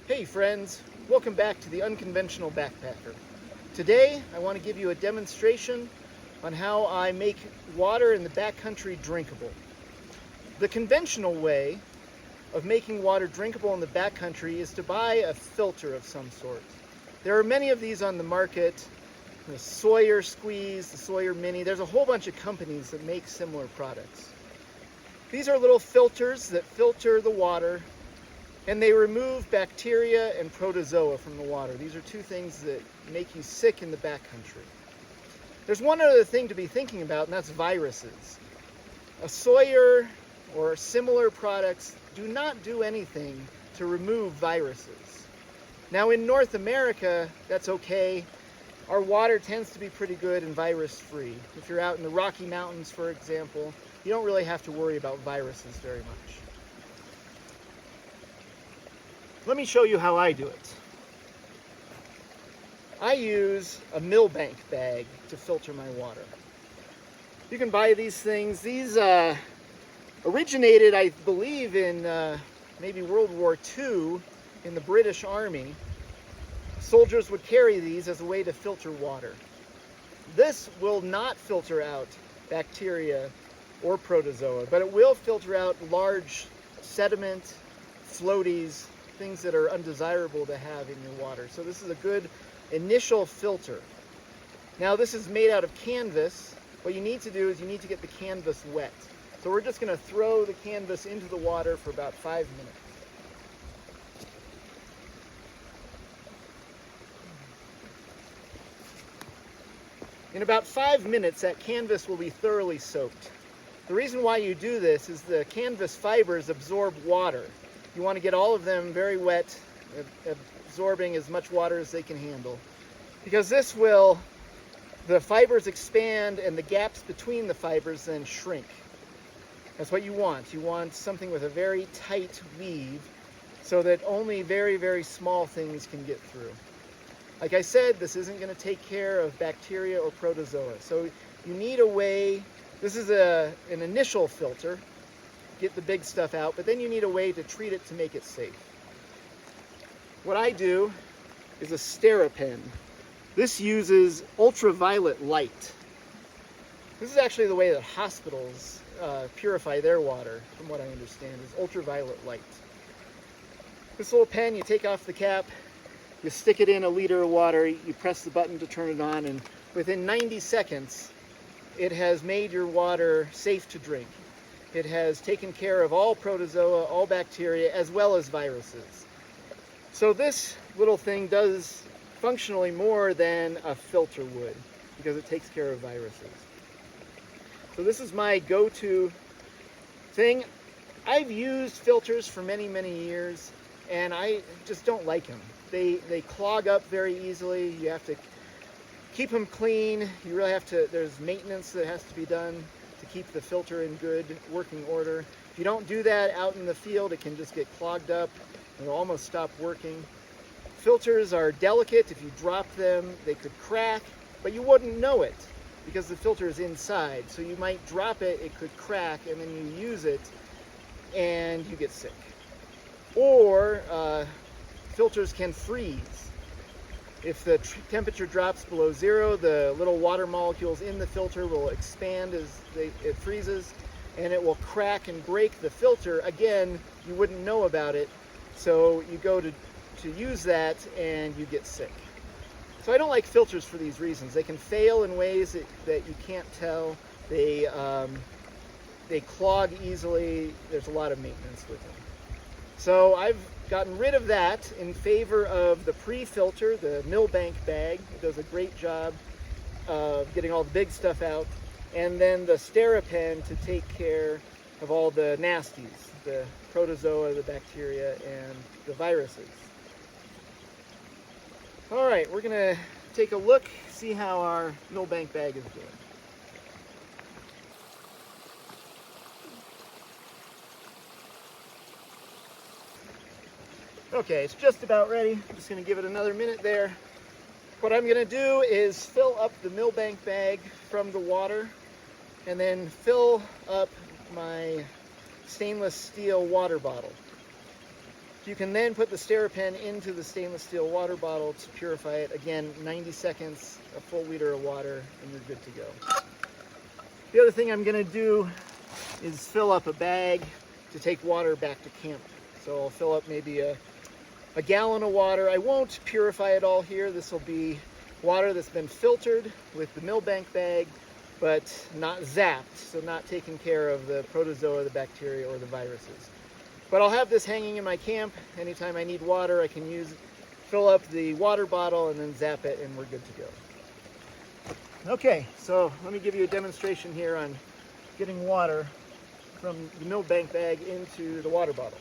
Hey friends, welcome back to the Unconventional Backpacker. Today I want to give you a demonstration on how I make water in the backcountry drinkable. The conventional way of making water drinkable in the backcountry is to buy a filter of some sort. There are many of these on the market, the Sawyer Squeeze, the Sawyer Mini. There's a whole bunch of companies that make similar products. These are little filters that filter the water, and they remove bacteria and protozoa from the water. These are two things that make you sick in the backcountry. There's one other thing to be thinking about, and that's viruses. A Sawyer or similar products do not do anything to remove viruses. Now in North America, that's okay. Our water tends to be pretty good and virus-free. If you're out in the Rocky Mountains, for example, you don't really have to worry about viruses very much. Let me show you how I do it. I use a Millbank bag to filter my water. You can buy these things. These originated, I believe, in maybe World War II in the British Army. Soldiers would carry these as a way to filter water. This will not filter out bacteria or protozoa, but it will filter out large sediment, floaties, things that are undesirable to have in your water. So this is a good initial filter. Now this is made out of canvas. What you need to do is you need to get the canvas wet. So we're just going to throw the canvas into the water for about 5 minutes. In about 5 minutes, that canvas will be thoroughly soaked. The reason why you do this is the canvas fibers absorb water. You want to get all of them very wet, absorbing as much water as they can handle. Because this will, the fibers expand and the gaps between the fibers then shrink. That's what you want. You want something with a very tight weave so that only very, very small things can get through. Like I said, this isn't going to take care of bacteria or protozoa. So you need a way, this is an initial filter, get the big stuff out, but then you need a way to treat it to make it safe. What I do is a Steripen. This uses ultraviolet light. This is actually the way that hospitals purify their water, from what I understand, is ultraviolet light. This little pen, you take off the cap, you stick it in a liter of water, you press the button to turn it on, and within 90 seconds, it has made your water safe to drink. It has taken care of all protozoa, all bacteria, as well as viruses. So this little thing does functionally more than a filter would, because it takes care of viruses. So this is my go-to thing. I've used filters for many, many years, and I just don't like them. They clog up very easily. You have to keep them clean. You really have to, there's maintenance that has to be done to keep the filter in good working order. If you don't do that out in the field, it can just get clogged up and it'll almost stop working. Filters are delicate. If you drop them, they could crack, but you wouldn't know it because the filter is inside. So you might drop it, it could crack, and then you use it and you get sick. Or filters can freeze. If the temperature drops below zero, the little water molecules in the filter will expand as it freezes, and it will crack and break the filter. Again, you wouldn't know about it, so you go to use that and you get sick. So I don't like filters for these reasons. They can fail in ways that you can't tell. They clog easily. There's a lot of maintenance with them. So I've gotten rid of that in favor of the pre-filter, the Millbank bag. It does a great job of getting all the big stuff out. And then the Steripen to take care of all the nasties, the protozoa, the bacteria, and the viruses. All right, we're gonna take a look, see how our Millbank bag is doing. Okay, it's just about ready. I'm just going to give it another minute there. What I'm going to do is fill up the Millbank bag from the water and then fill up my stainless steel water bottle. You can then put the Steripen into the stainless steel water bottle to purify it. Again, 90 seconds, a full liter of water, and you're good to go. The other thing I'm going to do is fill up a bag to take water back to camp. So I'll fill up maybe a gallon of water. I won't purify it all here. This will be water that's been filtered with the Millbank bag, but not zapped, so not taking care of the protozoa, the bacteria, or the viruses. But I'll have this hanging in my camp. Anytime I need water, I can fill up the water bottle and then zap it, and we're good to go. Okay, so let me give you a demonstration here on getting water from the Millbank bag into the water bottle.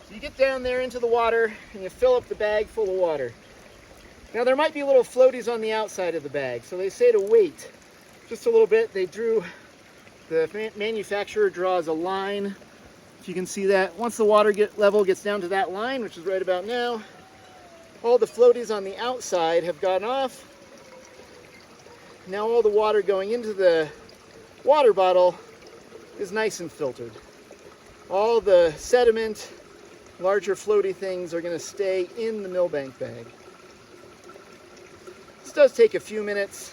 So you get down there into the water and you fill up the bag full of water. Now there might be little floaties on the outside of the bag, so they say to wait just a little bit. The manufacturer draws a line. If you can see that, once the water level gets down to that line, which is right about now, all the floaties on the outside have gone off. Now all the water going into the water bottle is nice and filtered. All the sediment, larger floaty things are going to stay in the Millbank bag. This does take a few minutes.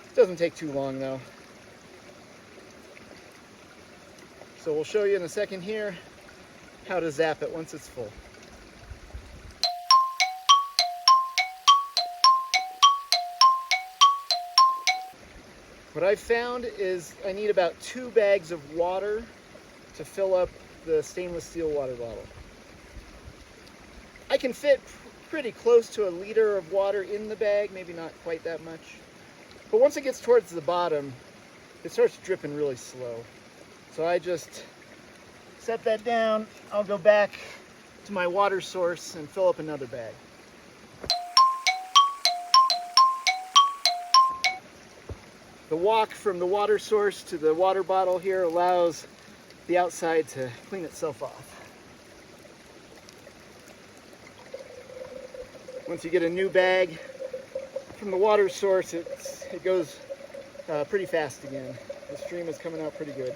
It doesn't take too long though. So we'll show you in a second here how to zap it once it's full. What I've found is I need about 2 bags of water to fill up the stainless steel water bottle. I can fit pretty close to a liter of water in the bag, maybe not quite that much. But once it gets towards the bottom, it starts dripping really slow. So I just set that down. I'll go back to my water source and fill up another bag. The walk from the water source to the water bottle here allows the outside to clean itself off. Once you get a new bag from the water source, it goes pretty fast again. The stream is coming out pretty good.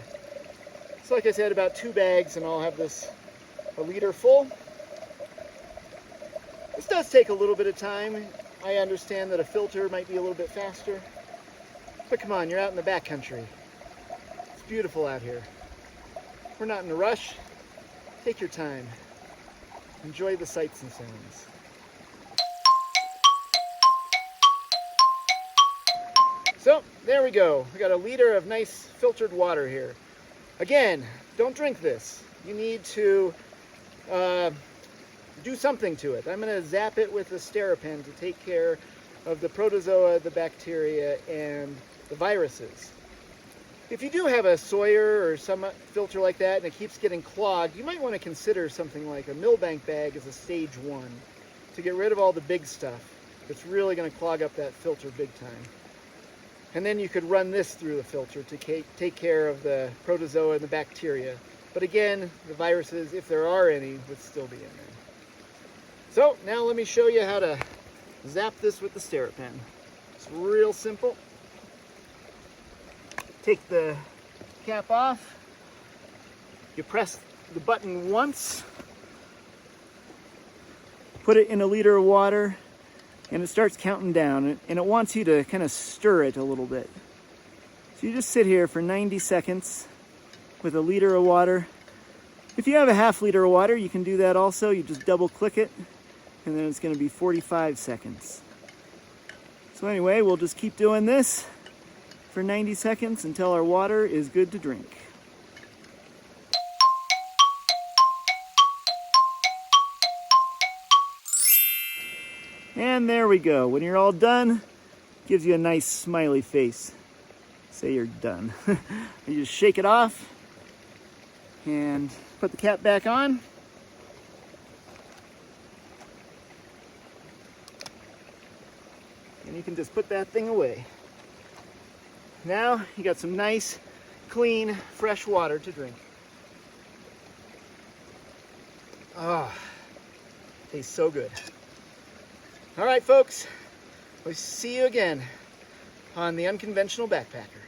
So like I said, about 2 bags and I'll have this a liter full. This does take a little bit of time. I understand that a filter might be a little bit faster. But come on, you're out in the backcountry. It's beautiful out here. We're not in a rush. Take your time. Enjoy the sights and sounds. So, there we go. We got a liter of nice filtered water here. Again, don't drink this. You need to do something to it. I'm going to zap it with a Steripen to take care of the protozoa, the bacteria, and the viruses. If you do have a Sawyer or some filter like that and it keeps getting clogged, you might want to consider something like a Millbank bag as a stage 1 to get rid of all the big stuff that's really going to clog up that filter big time. And then you could run this through the filter to take care of the protozoa and the bacteria. But again, the viruses, if there are any, would still be in there. So now let me show you how to zap this with the Steripen. It's real simple. Take the cap off. You press the button once. Put it in a liter of water. And it starts counting down, and it wants you to kind of stir it a little bit. So you just sit here for 90 seconds with a liter of water. If you have a half liter of water, you can do that also. You just double click it, and then it's going to be 45 seconds. So anyway, we'll just keep doing this for 90 seconds until our water is good to drink. And there we go. When you're all done, gives you a nice smiley face. Say you're done. You just shake it off and put the cap back on. And you can just put that thing away. Now you got some nice, clean, fresh water to drink. Ah, tastes so good. All right, folks, we'll see you again. on the Unconventional Backpacker.